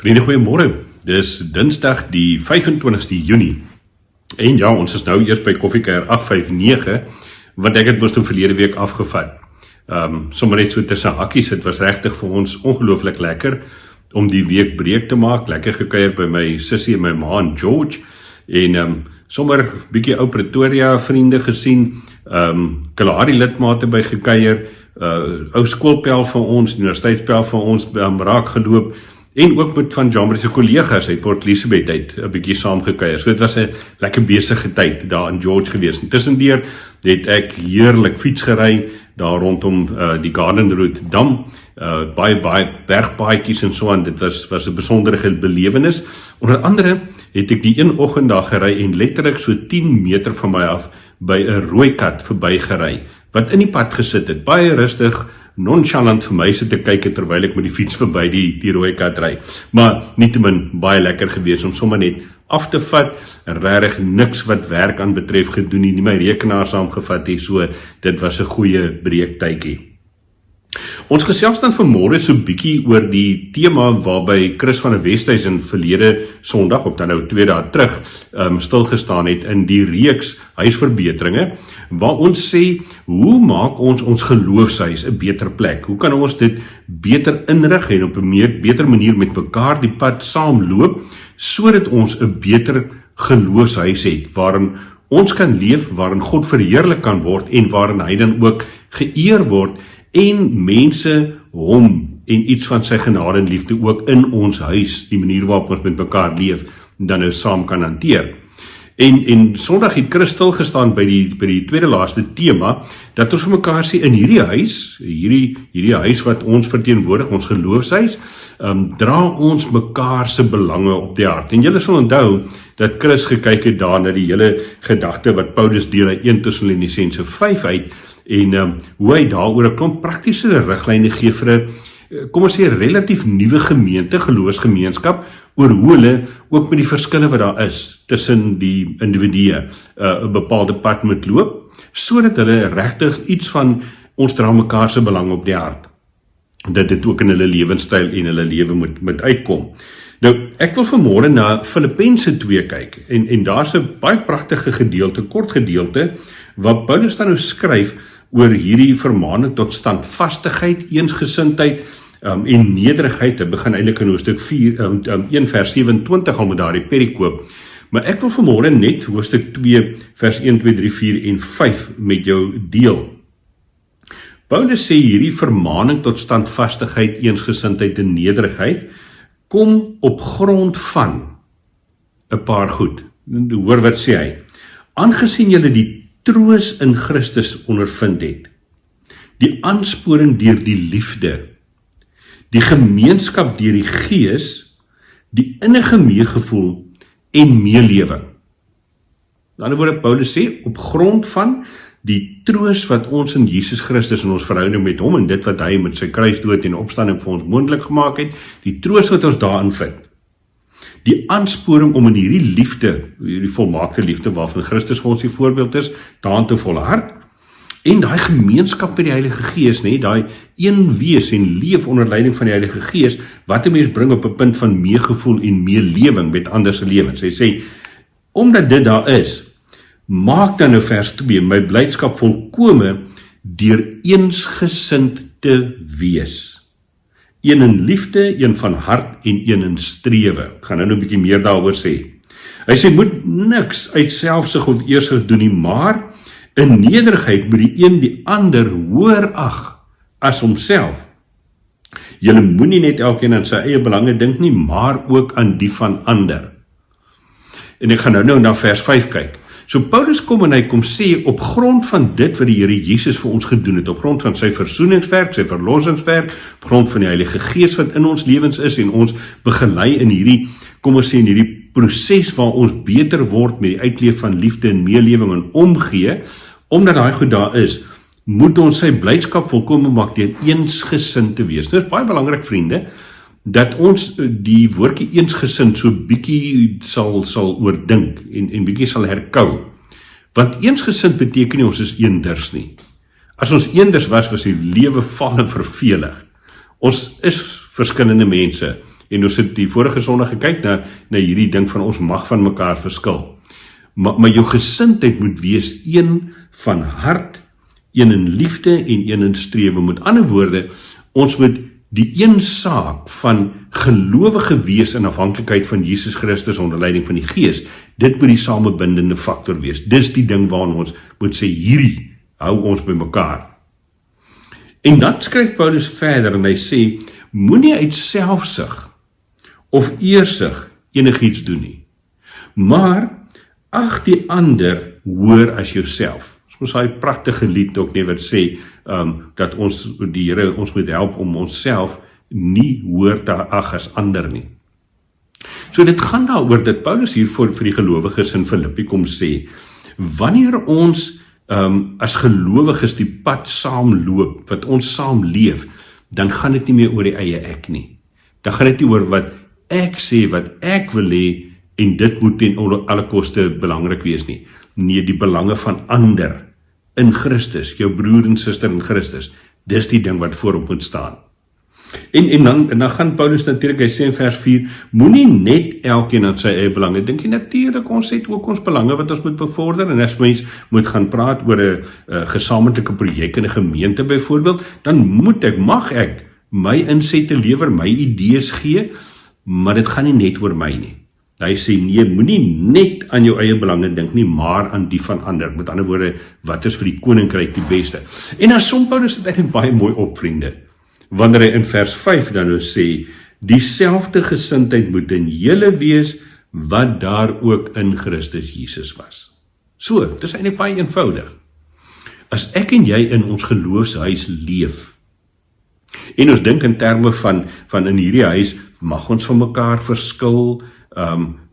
Vriende, goeiemôre. Dis Dinsdag die 25ste Junie. En ja, ons is nou eers by Koffiekuier 859, want ek het mos toe verlede week afgevat. Sommer net so tussen hakkies, het was regtig vir ons ongelooflik lekker om die week breek te maak. Lekker gekuier by my sussie en my ma en George. En sommer bietjie ou Pretoria vriende gesien, Kalahari lidmate by gekuier, ou skoolpel van ons, universiteitspel van ons raak geloop, en ook met van Jamrie se kollegas uit Port Elizabeth uit 'n bietjie saam gekuier. So dit was 'n lekker besige tyd daar in George gewees. En tussendeur het ek heerlik fiets gery daar rondom die Garden Route dam, baie bergpaadjies en so aan. Dit was 'n besondere belewenis. Onder andere het ek die een oggend daar gery en letterlik so 10 meter van my af by 'n rooi kat verbygery wat in die pad gesit het, baie rustig, nonchalant vir my sit te kyk terwyl ek met die fiets verby die rooi kat ry. Maar nietemin baie lekker gewees om sommer net af te vat, en regtig niks wat werk aan betref gedoen nie, my rekenaar saamgevat het, so dit was 'n goeie breektydjie. Ons gesels dan vanmôre so bietjie oor die tema waarby Chris van der Westhuizen verlede Sondag, of dan nou 2 dae terug, stilgestaan het in die reeks huisverbeteringe, waar ons sê, hoe maak ons geloofshuis 'n beter plek? Hoe kan ons dit beter inrig en op 'n beter manier met mekaar die pad saamloop, sodat ons 'n beter geloofshuis het, waarin ons kan leef, waarin God verheerlik kan word, en waarin hy dan ook geëer word, en mense hom en iets van sy genade en liefde ook in ons huis, die manier waarop ons met mekaar leef, dan nou saam kan hanteer. En Sondag het Chris stilgestaan by die tweede laaste tema, dat ons vir mekaar sê, in hierdie huis, hierdie huis wat ons verteenwoordig, ons geloofshuis, dra ons mekaar se belange op die hart. En julle sal onthou, dat Chris gekyk het daar na die hele gedagte wat Paulus deel uit 1 Tessalonisense 5 uit, en hoe hy daaroor 'n klomp praktiese riglyne gee vir 'n, kom ons sê, relatief nuwe gemeente, geloofsgemeenskap, oor hoe hulle ook met die verskille wat daar is tussen die individue 'n bepaalde pad moet loop, sodat hulle regtig iets van ons dra mekaar se belang op die hart, dat dit ook in hulle lewenstyl en hulle lewe moet uitkom. Nou, ek wil vanmôre na Filippense 2 kyk, en daar's 'n baie pragtige gedeelte, kort gedeelte, wat Paulus dan nou skryf oor hierdie vermaning tot standvastigheid, eensgesindheid, en nederigheid. Dit begin eintlik in hoofstuk 1 vers 27 al met daardie perikoop. Maar ek wil vanmôre net hoofstuk 2 vers 1, 2, 3, 4 en 5 met jou deel. Paulus sê hierdie vermaning tot standvastigheid, eensgesindheid en nederigheid kom op grond van 'n paar goed. Hoor wat sê hy. Aangesien julle die troos in Christus ondervind het, die aansporing deur die liefde, die gemeenskap deur die Gees, die innige meegevoel en meelewing. In ander woorde, Paulus sê, op grond van die troos wat ons in Jesus Christus in ons verhouding met hom, en dit wat hy met sy kruisdood en opstanding vir ons moontlik gemaak het, die troos wat ons daarin vind, die aansporing om in hierdie liefde, hierdie volmaakte liefde waarvan Christus vir ons die voorbeeld is, daaraan te volhard, en daai gemeenskap met die Heilige Gees, daai een wees en leef onder leiding van die Heilige Gees, wat 'n mens bring op 'n punt van meegevoel en meelewing met ander se lewens. Hy sê, omdat dit daar is, maak dan nou vers 2, my blydskap volkome deur eensgesind te wees. Een in liefde, een van hart en een in strewe. Ek gaan nou 'n bietjie meer daaroor sê. Hy sê, moet niks uit selfsug of eersug doen nie, maar in nederigheid moet die een die ander hoër ag as homself. Julle moenie net elkeen aan sy eie belange dink nie, maar ook aan die van ander. En ek gaan nou na vers 5 kyk. So Paulus kom en hy kom sê, op grond van dit wat die Here Jesus vir ons gedoen het, op grond van sy versoeningswerk, sy verlossingswerk, op grond van die Heilige Gees wat in ons lewens is, en ons begelei in hierdie, kom ons sê, in hierdie proses waar ons beter word met die uitleef van liefde en meelewing en omgee, omdat daai goed daar is, moet ons sy blydskap volkome maak deur eensgesind te wees. Dit is baie belangrik, vriende, dat ons die woordjie eensgesind so bietjie sal oordink en bietjie sal herkou. Want eensgesind beteken nie ons is eenders nie. As ons eenders was die lewe val en vervelig. Ons is verskillende mense En ons het die vorige Sondag gekyk na hierdie ding van ons mag van mekaar verskil. Maar jou gesindheid moet wees een van hart, een in liefde en een in strewe. Met ander woorde, ons moet die een saak van gelowige wees in afhanklikheid van Jesus Christus onder leiding van die Gees, dit moet die samebindende faktor wees. Dis die ding waarna ons moet sê, hierdie hou ons by mekaar. En dan skryf Paulus verder en hy sê, moenie uit selfsug of eersug enigiets doen nie, maar ag die ander hoër as jouself. Ons daai pragtige lied ook net wat sê, dat die Here ons moet help om onsself nie hoër te ag as ander nie. So dit gaan daaroor dat Paulus hier vir die gelowiges in Filippi kom sê, wanneer ons as gelowiges die pad saamloop, wat ons saam leef, dan gaan dit nie meer oor die eie ek nie. Dan gaan dit nie oor wat ek sê, wat ek wil hê, en dit moet ten alle koste belangrik wees nie. Nee, die belange van ander in Christus, jou broer en suster in Christus, dis die ding wat voorop moet staan. En dan gaan Paulus natuurlik, hy sê in vers 4, moenie net elkeen aan sy eie belange dink nie. Natuurlik, ons het ook ons belange wat ons moet bevorder, en as mens moet gaan praat oor 'n gesamentlike projek in 'n gemeente byvoorbeeld, dan mag ek my insette lewer, my idees gee, maar dit gaan nie net oor my nie. Hy sê, nee, moenie net aan jou eie belange dink nie, maar aan die van ander. Met ander woorde, wat is vir die koninkryk die beste? En dan som Paulus dit eintlik baie mooi op, vriende. Wanneer hy in vers 5 dan nou sê, dieselfde gesindheid moet in julle wees, wat daar ook in Christus Jesus was. So, dit is eintlik baie eenvoudig. As ek en jy in ons geloofshuis leef, en ons dink in terme van in hierdie huis, mag ons van mekaar verskil,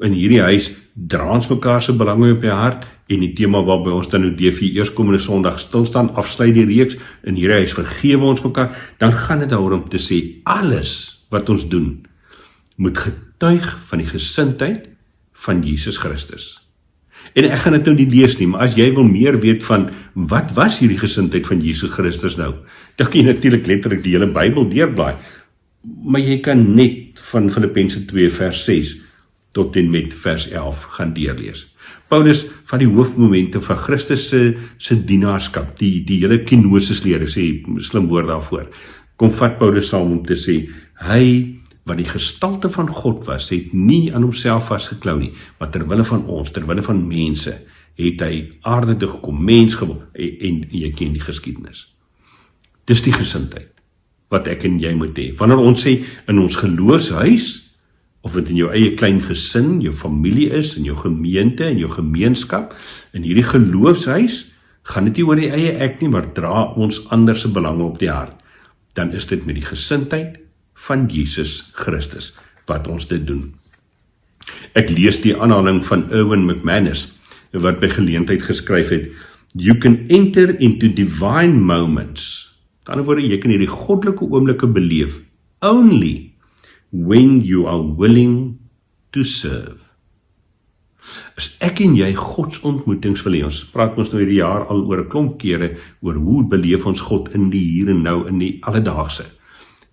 in hierdie huis dra ons mekaar se belange op die hart, en die tema waarby ons dan nou DV eerskomende Sondag stilstaan, afsluit die reeks, in hierdie huis vergewe ons mekaar, dan gaan dit daaroor om te sê, alles wat ons doen, moet getuig van die gesindheid van Jesus Christus. En ek gaan dit nou nie lees nie, maar as jy wil meer weet van, wat was hierdie gesindheid van Jesus Christus nou, dan kan jy natuurlik letterlik die hele Bybel deurblaai, maar jy kan net van Filippense 2 vers 6 tot en met vers 11 gaan deurlees. Paulus van die hoofmomente van Christus se dienaarskap, die hele kinosisleer, sê slim woord daarvoor, kom vat Paulus saam om te sê, hy wat die gestalte van God was, het nie aan homself vasgeklou nie, maar terwille van ons, terwille van mense, het hy aarde toe gekom, mens geword, en jy ken die geskiedenis. Dis die gesindheid wat ek en jy moet hê. Wanneer ons sê, in ons geloofshuis, of dit in jou eie klein gesin, jou familie is, in jou gemeente, in jou gemeenskap, in hierdie geloofshuis, gaan dit nie oor die eie ek nie, maar dra ons ander se belange op die hart. Dan is dit met die gesindheid van Jesus Christus, wat ons dit doen. Ek lees die aanhaling van Erwin McManus, wat by geleentheid geskryf het, you can enter into divine moments. Aan die ander woorde, jy kan hierdie goddelike oomblikke beleef, only when you are willing to serve. As ek en jy Gods ontmoetings wil hê, ons praat ons nou hierdie jaar al oor 'n klomp kere, oor hoe beleef ons God in die hier en nou, in die alledaagse.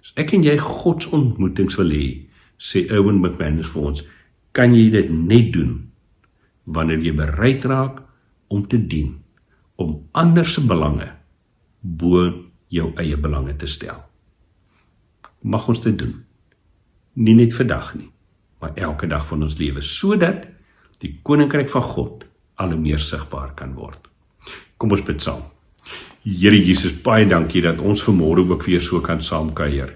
As ek en jy Gods ontmoetings wil hê, sê Erwin McManus vir ons, kan jy dit net doen, wanneer jy bereid raak om te dien, om ander se belange, bo jou eie belange te stel. Mag ons dit doen. Nie net vandag nie, maar elke dag van ons lewe, sodat die koninkryk van God al hoe meer sigbaar kan word. Kom ons bid saam. Here Jesus, baie dankie dat ons vanmôre ook weer so kan saamkuier.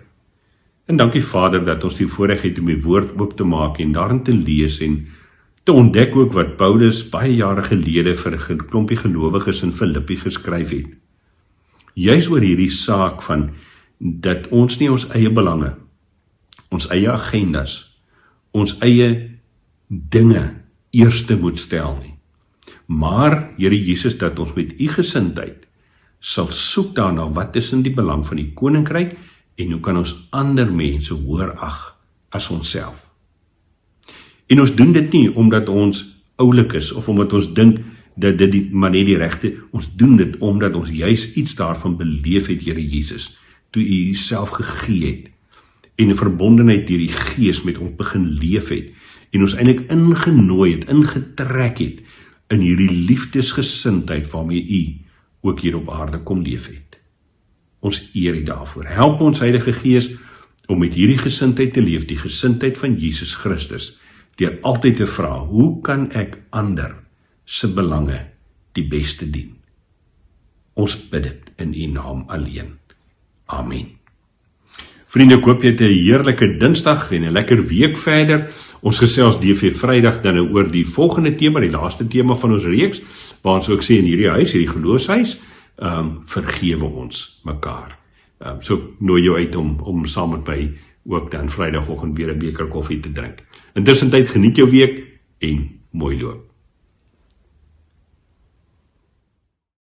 En dankie Vader dat ons die voorreg het om die woord oop te maak en daarin te lees en te ontdek ook wat Paulus baie jare gelede vir 'n klompie gelowiges in Filippi geskryf het. Juis oor hierdie saak van dat ons nie ons eie belange, ons eie agendas, ons eie dinge eerste moet stel nie. Maar, Here Jesus, dat ons met u gesindheid sal soek daarna wat is in die belang van die koninkryk en hoe kan ons ander mense hoër ag as onsself. En ons doen dit nie omdat ons oulik is of omdat ons dink dat dit maar net die regte, ons doen dit omdat ons juis iets daarvan beleef het, Here Jesus, toe u self gegee het en 'n verbondenheid deur die Gees met ons begin leef het en ons eintlik ingenooi het, ingetrek het in hierdie liefdesgesindheid waarmee U ook hier op aarde kom leef het. Ons eer U daarvoor. Help ons, Heilige Gees, om met hierdie gesindheid te leef, die gesindheid van Jesus Christus, deur altyd te vra, hoe kan ek ander se belange die beste dien? Ons bid dit in U naam alleen. Amen. Vriende, ek hoop jy het 'n heerlike Dinsdag en 'n lekker week verder. Ons gesels DV Vrydag dan oor die volgende tema, die laaste tema van ons reeks, waar ons ook sê in hierdie huis, hierdie geloofshuis, vergewe ons mekaar. So nooi jou uit om saam met my ook dan Vrydagoggend weer 'n beker koffie te drink. Intussen tyd geniet jou week en mooi loop.